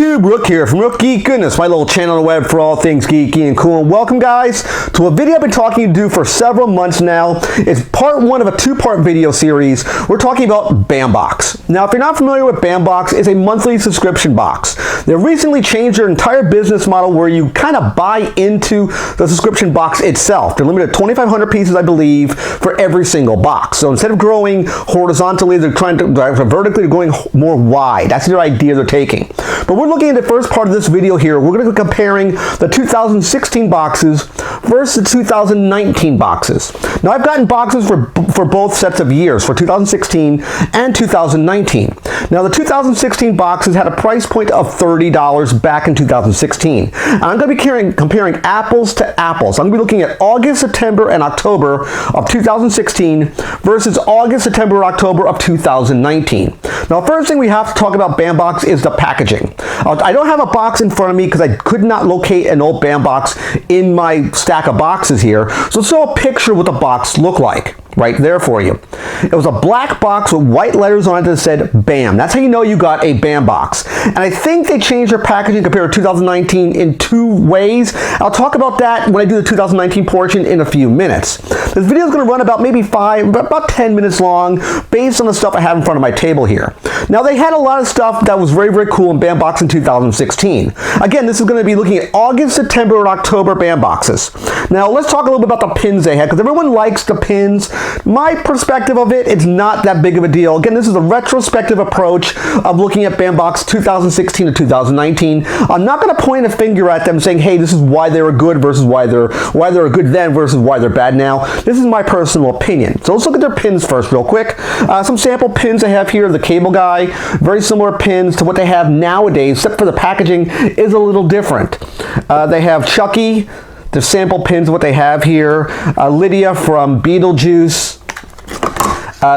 YouTube, Rook here from Rook, Geek, Goodness, my little channel on the web for all things geeky and cool. And welcome guys to a video I've been talking to do for several months now. It's part one of a two-part video series. We're talking about Bam Box. Now, if you're not familiar with Bam Box, it's a monthly subscription box. They recently changed their entire business model where you kind of buy into the subscription box itself. They're limited to 2,500 pieces, I believe, for every single box. So instead of growing horizontally, they're trying to vertically, going more wide. That's their idea they're taking. But we're looking at the first part of this video here. We're going to be comparing the 2016 boxes versus the 2019 boxes. Now, I've gotten boxes for both sets of years, for 2016 and 2019. Now, the 2016 boxes had a price point of $30 back in 2016. And I'm going to be comparing apples to apples. I'm going to be looking at August, September, and October of 2016 versus August, September, October of 2019. Now, first thing we have to talk about Bam Box is the packaging. I don't have a box in front of me because I could not locate an old Bam Box in my stack of boxes here. So let's show a picture of what the box looked like right there for you. It was a black box with white letters on it that said BAM. That's how you know you got a Bam Box. And I think they changed their packaging compared to 2019 in two ways. I'll talk about that when I do the 2019 portion in a few minutes. This video is going to run about about 10 minutes long based on the stuff I have in front of my table here. Now, they had a lot of stuff that was very, very cool in Bam Box in 2016. Again, this is going to be looking at August, September, and October Bam Boxes. Now, let's talk a little bit about the pins they had, because everyone likes the pins. My perspective of it, it's not that big of a deal. Again, this is a retrospective approach of looking at Bam Box 2016 to 2019. I'm not going to point a finger at them saying, hey, this is why they were good versus why they're good then versus why they're bad now. This is my personal opinion. So let's look at their pins first real quick. Some sample pins I have here, the Cable Guy. Very similar pins to what they have nowadays, except for the packaging is a little different. They have Chucky. The sample pins, what they have here. Lydia from Beetlejuice.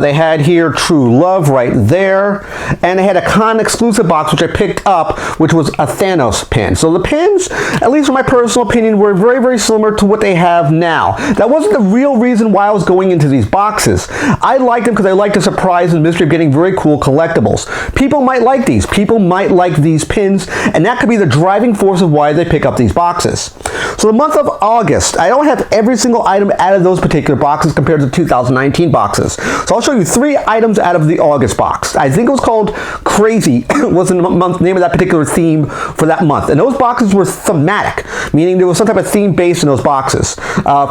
They had here True Love right there. And they had a con exclusive box, which I picked up, which was a Thanos pin. So the pins, at least in my personal opinion, were very, very similar to what they have now. That wasn't the real reason why I was going into these boxes. I liked them because I like the surprise and mystery of getting very cool collectibles. People might like these. People might like these pins, and that could be the driving force of why they pick up these boxes. So the month of August, I don't have every single item out of those particular boxes compared to 2019 boxes. So I'll show you 3 items out of the August box. I think it was called Crazy, was the name of that particular theme for that month. And those boxes were thematic, meaning there was some type of theme based in those boxes.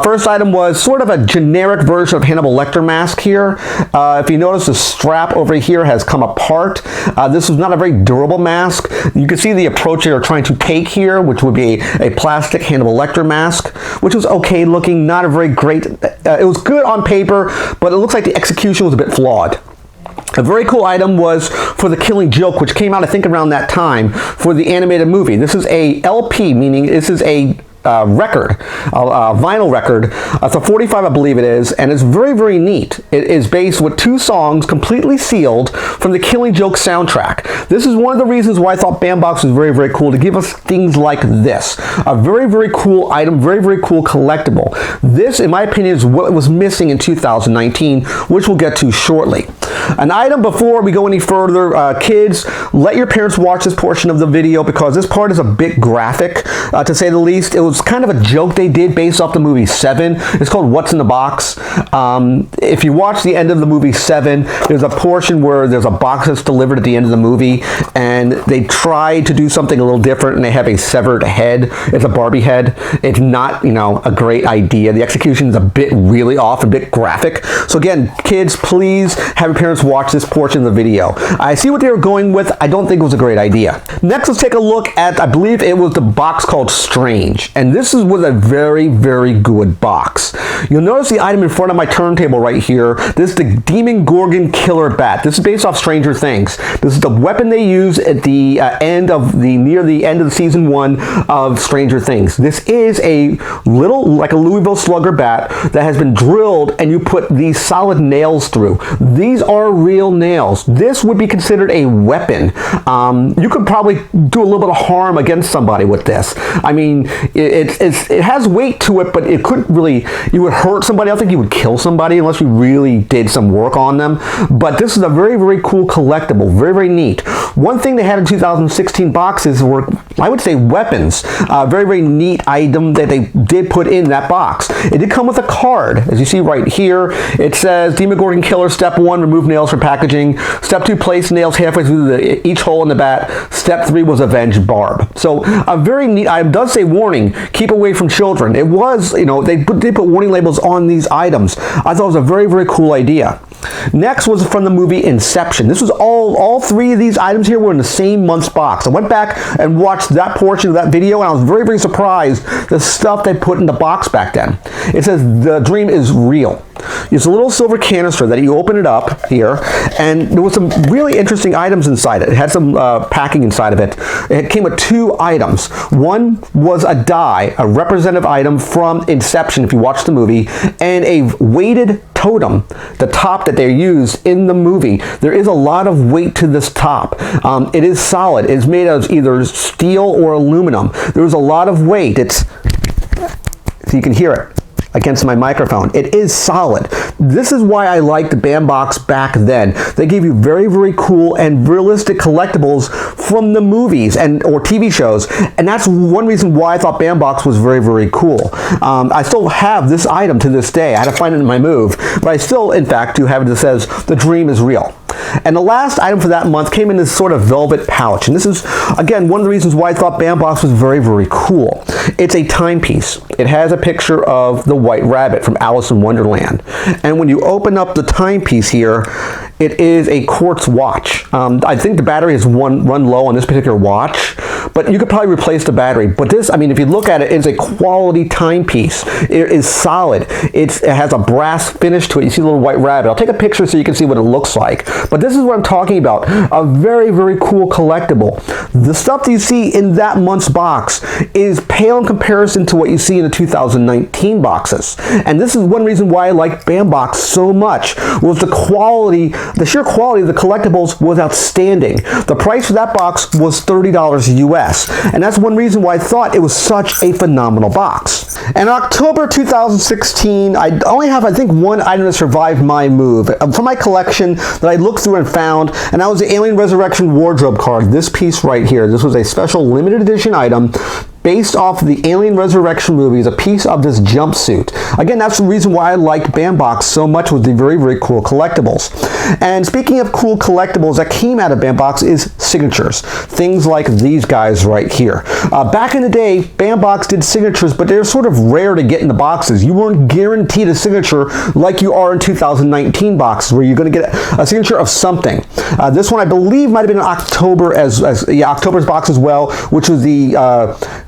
First item was sort of a generic version of Hannibal Lecter mask here. If you notice, the strap over here has come apart. This was not a very durable mask. You can see the approach they're trying to take here, which would be a plastic Hannibal Lecter mask, which was okay looking, not a very great, it was good on paper, but it looks like the execution was a bit flawed. A very cool item was for The Killing Joke, which came out, I think, around that time for the animated movie. This is a LP, meaning this is a record, a vinyl record. It's a 45, I believe it is, and it's very, very neat. It is based with 2 songs completely sealed from the Killing Joke soundtrack. This is one of the reasons why I thought Bam Box was very, very cool, to give us things like this. A very, very cool item, very, very cool collectible. This, in my opinion, is what was missing in 2019, which we'll get to shortly. An item before we go any further, kids, let your parents watch this portion of the video because this part is a bit graphic, to say the least. It was kind of a joke they did based off the movie 7. It's called What's in the Box. If you watch the end of the movie 7, there's a portion where there's a box that's delivered at the end of the movie, and they try to do something a little different, and they have a severed head. It's a Barbie head. It's not, a great idea. The execution is a bit really off, a bit graphic. So again, kids, please have your parents watch this portion of the video. I see what they were going with. I don't think it was a great idea. Next, let's take a look at, I believe it was the box called Strange. And this was a very, very good box. You'll notice the item in front of my turntable right here. This is the Demon Gorgon Killer Bat. This is based off Stranger Things. This is the weapon they use at the near the end of season 1 of Stranger Things. This is a little, like a Louisville Slugger bat that has been drilled, and you put these solid nails through. These are real nails. This would be considered a weapon. You could probably do a little bit of harm against somebody with this. I mean, it has weight to it, but it couldn't really, you would hurt somebody. I don't think you would kill somebody unless you really did some work on them. But this is a very, very cool collectible. Very, very neat. One thing they had in 2016 boxes were, I would say, weapons. Very, very neat item that they did put in that box. It did come with a card. As you see right here, it says Demogorgon Killer, Step 1, remove nails for packaging. Step 2, place nails halfway through each hole in the bat. Step 3 was avenge Barb. So a very neat item. Does say warning, keep away from children. It was, you know, they did put warning labels on these items. I thought it was a very, very cool idea. Next was from the movie Inception. This was all three of these items here were in the same month's box. I went back and watched that portion of that video, and I was very, very surprised the stuff they put in the box back then. It says the dream is real. It's a little silver canister that you open it up here, and there was some really interesting items inside it. It had some packing inside of it. It came with 2 items. One was a die, a representative item from Inception, if you watch the movie, and a weighted totem, the top that they used in the movie. There is a lot of weight to this top. It is solid. It's made of either steel or aluminum. There's a lot of weight. So you can hear it against my microphone. It is solid. This is why I liked Bam Box back then. They gave you very, very cool and realistic collectibles from the movies or TV shows, and that's one reason why I thought Bam Box was very, very cool. I still have this item to this day. I had to find it in my move, but I still, in fact, do have it that says the dream is real. And the last item for that month came in this sort of velvet pouch. And this is, again, one of the reasons why I thought Bam Box was very, very cool. It's a timepiece. It has a picture of the White Rabbit from Alice in Wonderland. And when you open up the timepiece here, it is a quartz watch. I think the battery is run low on this particular watch, but you could probably replace the battery. But this, I mean, if you look at it, it's a quality timepiece. It is solid. It has a brass finish to it. You see the little white rabbit. I'll take a picture so you can see what it looks like. But this is what I'm talking about. A very, very cool collectible. The stuff that you see in that month's box is pale in comparison to what you see in the 2019 boxes. And this is one reason why I like Bam Box so much, was the quality, the sheer quality of the collectibles was outstanding. The price for that box was $30 US. And that's one reason why I thought it was such a phenomenal box. And in October 2016, I only have, I think, one item that survived my move from my collection that I looked through and found, and that was the Alien Resurrection wardrobe card. This piece right here. This was a special limited edition item based off the Alien Resurrection movies, a piece of this jumpsuit. Again, that's the reason why I liked Bam Box so much, with the very, very cool collectibles. And speaking of cool collectibles that came out of Bam Box is signatures. Things like these guys right here. Back in the day, Bam Box did signatures, but they're sort of rare to get in the boxes. You weren't guaranteed a signature like you are in 2019 boxes, where you're going to get a signature of something. This one, I believe, might have been in October October's box as well, which was the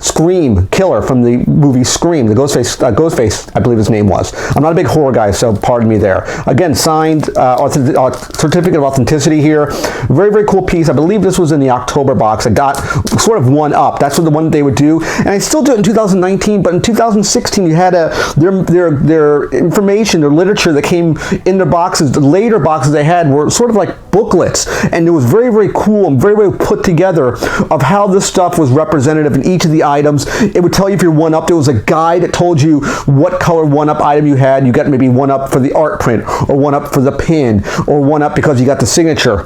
Scream killer from the movie Scream, the Ghostface, I believe his name was. I'm not a big horror guy, so pardon me there. Again, signed certificate of authenticity here. Very, very cool piece. I believe this was in the October box. I got sort of one up. That's what the one they would do, and I still do it in 2019. But in 2016, you had their information, their literature that came in their boxes. The later boxes they had were sort of like booklets, and it was very, very cool and very, very put together of how this stuff was representative in each of the items. It would tell you if you're one up. There was a guide that told you what color one up item you had. You got maybe one up for the art print, or one up for the pin, or one up because you got the signature.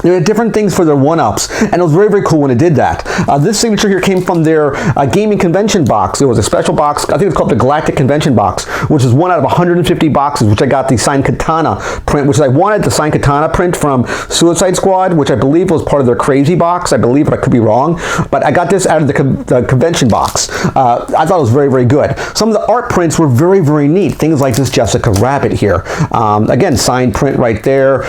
There are different things for their one-ups, and it was very, very cool when it did that. This signature here came from their gaming convention box. It was a special box. I think it's called the Galactic Convention box, which is one out of 150 boxes, which I got the signed Katana print, which I wanted the signed Katana print from Suicide Squad, which I believe was part of their Crazy box. I believe, but I could be wrong. But I got this out of the convention box. I thought it was very, very good. Some of the art prints were very, very neat. Things like this Jessica Rabbit here. Again, signed print right there.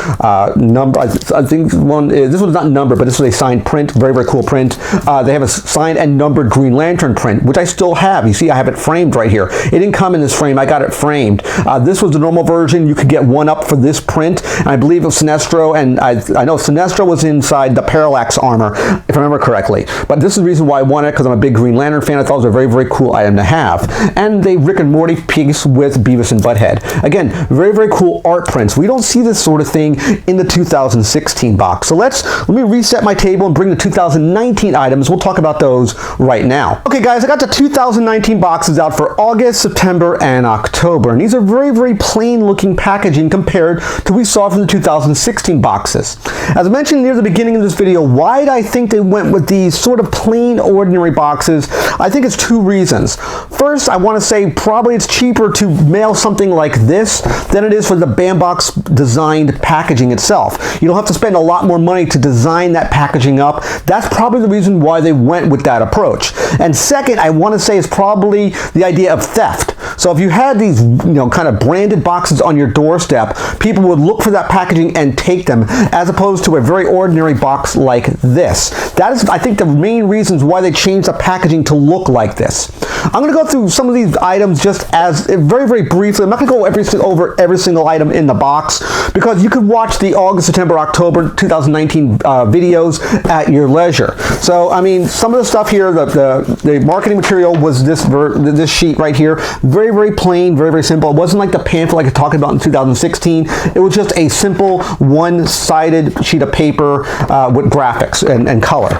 Number, I think this was not numbered, but this was a signed print. Very, very cool print. They have a signed and numbered Green Lantern print, which I still have. You see, I have it framed right here. It didn't come in this frame. I got it framed. This was the normal version. You could get one up for this print. And I believe it was Sinestro, and I know Sinestro was inside the Parallax armor, if I remember correctly. But this is the reason why I wanted it, because I'm a big Green Lantern fan. I thought it was a very, very cool item to have. And the Rick and Morty piece with Beavis and Butthead. Again, very, very cool art prints. We don't see this sort of thing in the 2016 box. Box. So let me reset my table and bring the 2019 items. We'll talk about those right now. Okay guys, I got the 2019 boxes out for August, September, and October. And these are very, very plain looking packaging compared to what we saw from the 2016 boxes. As I mentioned near the beginning of this video, why did I think they went with these sort of plain, ordinary boxes? I think it's two reasons. First, I want to say probably it's cheaper to mail something like this than it is for the Bam Box designed packaging itself. You don't have to spend a lot more money to design that packaging up. That's probably the reason why they went with that approach. And second, I want to say is probably the idea of theft. So if you had these, kind of branded boxes on your doorstep, people would look for that packaging and take them, as opposed to a very ordinary box like this. That is, I think, the main reasons why they changed the packaging to look like this. I'm going to go through some of these items just as very, very briefly. I'm not going to go over every single item in the box, because you could watch the August, September, October 2019 videos at your leisure. So, I mean, some of the stuff here, the marketing material was this sheet right here. Very, very plain, very, very simple. It wasn't like the pamphlet like I talked about in 2016. It was just a simple one-sided sheet of paper with graphics and color,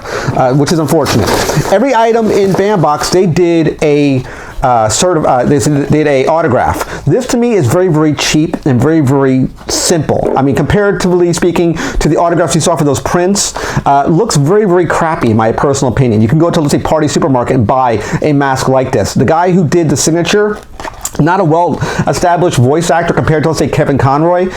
which is unfortunate. Every item in Bam Box, they did a they did a autograph. This to me is very, very cheap and very, very simple. I mean, comparatively speaking to the autographs you saw for those prints, looks very, very crappy in my personal opinion. You can go to, let's say, Party Supermarket and buy a mask like this. The guy who did the signature, not a well-established voice actor compared to, let's say, Kevin Conroy,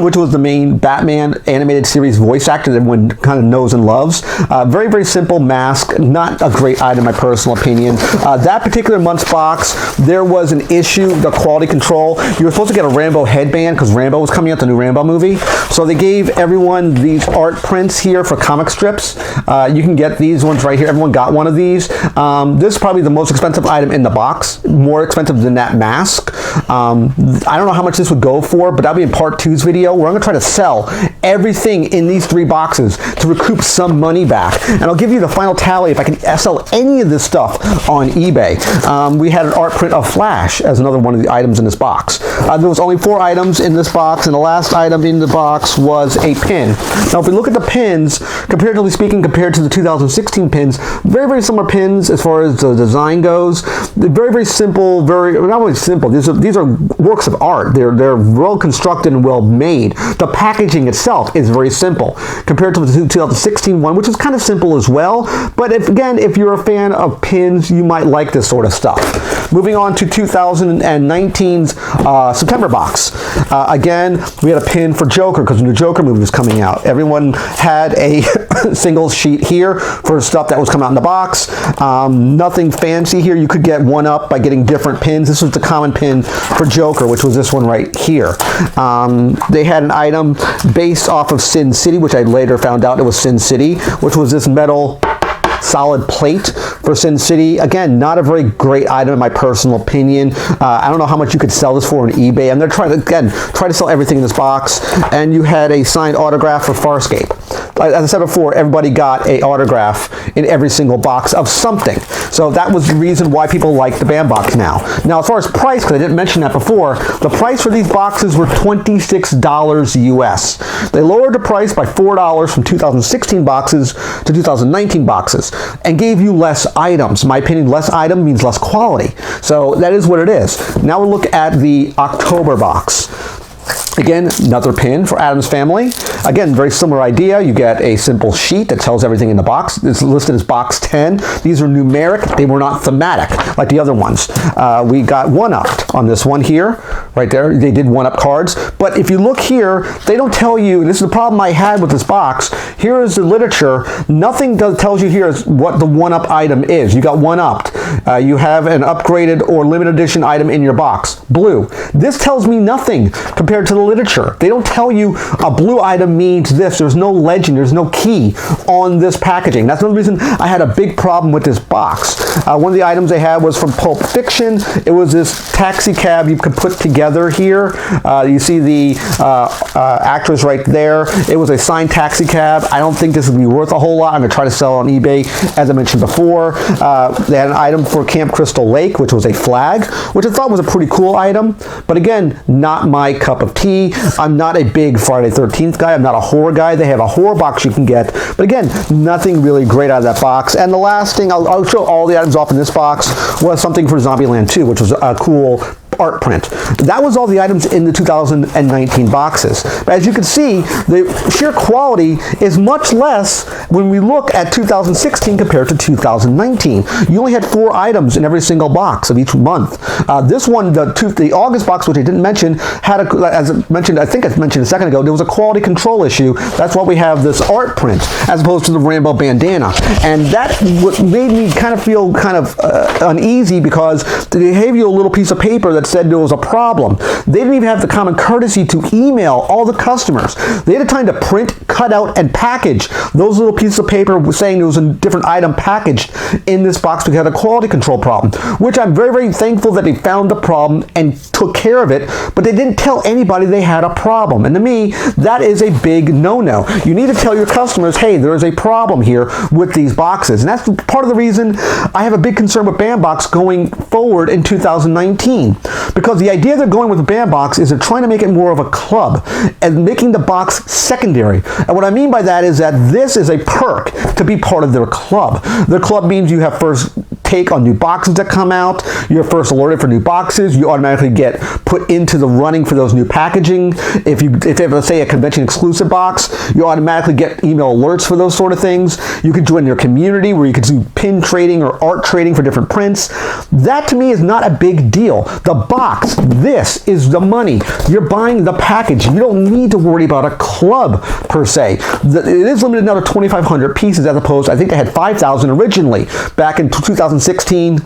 which was the main Batman animated series voice actor that everyone kind of knows and loves. Very, very simple mask. Not a great item, in my personal opinion. That particular month's box, there was an issue, the quality control. You were supposed to get a Rambo headband because Rambo was coming out, the new Rambo movie. So they gave everyone these art prints here for comic strips. You can get these ones right here. Everyone got one of these. This is probably the most expensive item in the box. More expensive than that mask. I don't know how much this would go for, but that'll be in part 2's video, where I'm going to try to sell everything in these 3 boxes to recoup some money back. And I'll give you the final tally if I can sell any of this stuff on eBay. We had an art print of Flash as another one of the items in this box. There was only 4 items in this box, and the last item in the box was a pin. Now, if we look at the pins, comparatively speaking, compared to the 2016 pins, very, very similar pins as far as the design goes. They're very, very simple, not really simple. These are works of art. They're well constructed and well made. The packaging itself is very simple compared to the 2016 one, which is kind of simple as well. But if you're a fan of pins, you might like this sort of stuff. Moving on to 2019's September box. Again, we had a pin for Joker because the new Joker movie was coming out. Everyone had a single sheet here for stuff that was coming out in the box. Nothing fancy here. You could get one up by getting different pins. This was the common pin for Joker, which was this one right here. They had an item based off of Sin City, which I later found out it was Sin City, which was this metal solid plate for Sin City. Again, not a very great item in my personal opinion. I don't know how much you could sell this for on eBay. And they're trying to sell everything in this box. And you had a signed autograph for Farscape. As I said before, everybody got an autograph in every single box of something. So that was the reason why people like the Bam Box now. Now, as far as price, because I didn't mention that before, the price for these boxes were $26 US. They lowered the price by $4 from 2016 boxes to 2019 boxes and gave you less items. In my opinion, less item means less quality. So that is what it is. Now we'll look at the October box. Again, another pin for Adam's Family. Again, very similar idea. You get a simple sheet that tells everything in the box. It's listed as box 10. These are numeric. They were not thematic like the other ones. We got one-upped on this one here, right there. They did one-up cards. But if you look here, they don't tell you, and this is the problem I had with this box. Here is the literature. Nothing tells you here is what the one-up item is. You got one-upped. You have an upgraded or limited edition item in your box. Blue. This tells me nothing compared to the literature. They don't tell you a blue item means this. There's no legend. There's no key on this packaging. That's another reason I had a big problem with this box. One of the items they had was from Pulp Fiction. It was this taxi cab you could put together here. You see the actress right there. It was a signed taxi cab. I don't think this would be worth a whole lot. I'm going to try to sell it on eBay, as I mentioned before. They had an item one for Camp Crystal Lake, which was a flag, which I thought was a pretty cool item. But again, not my cup of tea. I'm not a big Friday 13th guy. I'm not a horror guy. They have a horror box you can get. But again, nothing really great out of that box. And the last thing, I'll show all the items off in this box, was something for Zombieland 2, which was a cool art print. That was all the items in the 2019 boxes. But as you can see, the sheer quality is much less when we look at 2016 compared to 2019. You only had 4 items in every single box of each month. This one, the August box, which I didn't mention, had as I mentioned, I think I mentioned a second ago, there was a quality control issue. That's why we have this art print as opposed to the Rambo bandana. And that made me kind of feel kind of uneasy, because they gave you a little piece of paper that said there was a problem. They didn't even have the common courtesy to email all the customers. They had time to print, cut out, and package those little pieces of paper saying there was a different item packaged in this box because they had a quality control problem, which I'm very, very thankful that they found the problem and took care of it, but they didn't tell anybody they had a problem. And to me, that is a big no-no. You need to tell your customers, hey, there is a problem here with these boxes. And that's part of the reason I have a big concern with Bam Box going forward in 2019. Because the idea they're going with the Bam Box is they're trying to make it more of a club and making the box secondary. And what I mean by that is that this is a perk to be part of their club. Their club means you have first take on new boxes that come out. You're first alerted for new boxes. You automatically get put into the running for those new packaging. If you have, let's say, a convention exclusive box, you automatically get email alerts for those sort of things. You can join your community where you can do pin trading or art trading for different prints. That to me is not a big deal. The box, this is the money. You're buying the package. You don't need to worry about a club per se. It is limited now to 2,500 pieces as opposed, I think they had 5,000 originally back in 2016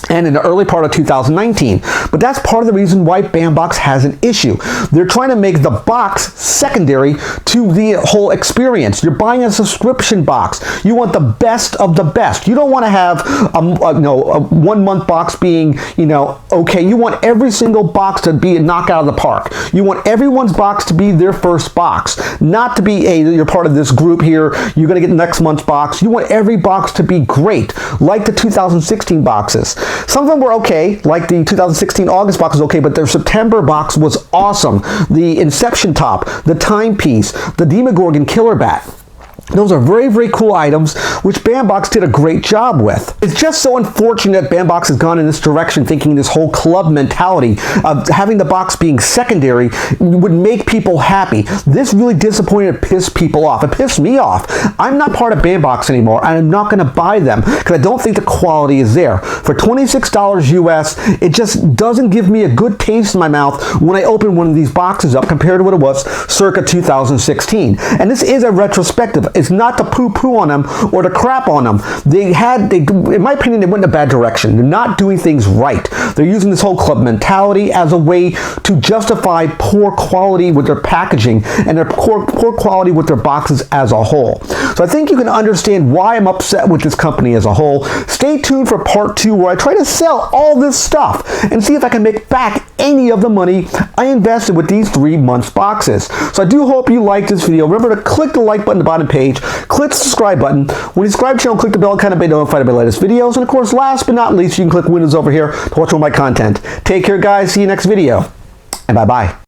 and in the early part of 2019. But that's part of the reason why Bam Box has an issue. They're trying to make the box secondary to the whole experience. You're buying a subscription box. You want the best of the best. You don't want to have a 1 month box being, okay. You want every single box to be a knockout of the park. You want everyone's box to be their first box, not to be you're part of this group here, you're going to get next month's box. You want every box to be great, like the 2016 boxes. Some of them were okay, like the 2016 August box was okay, but their September box was awesome. The Inception top, the Timepiece, the Demogorgon Killer Bat. Those are very, very cool items, which Bam Box did a great job with. It's just so unfortunate that Bam Box has gone in this direction, thinking this whole club mentality of having the box being secondary would make people happy. This really disappointed and pissed people off. It pissed me off. I'm not part of Bam Box anymore, and I'm not going to buy them because I don't think the quality is there. For $26 US, it just doesn't give me a good taste in my mouth when I open one of these boxes up compared to what it was circa 2016. And this is a retrospective. It's not to poo-poo on them or to crap on them. In my opinion, they went in a bad direction. They're not doing things right. They're using this whole club mentality as a way to justify poor quality with their packaging and their poor quality with their boxes as a whole. So I think you can understand why I'm upset with this company as a whole. Stay tuned for part 2 where I try to sell all this stuff and see if I can make back any of the money I invested with these 3 months boxes. So I do hope you liked this video. Remember to click the like button at the bottom page. Click the subscribe button. When you subscribe to the channel, click the bell to be notified of my latest videos. And of course, last but not least, you can click Windows over here to watch all my content. Take care, guys. See you next video. And bye-bye.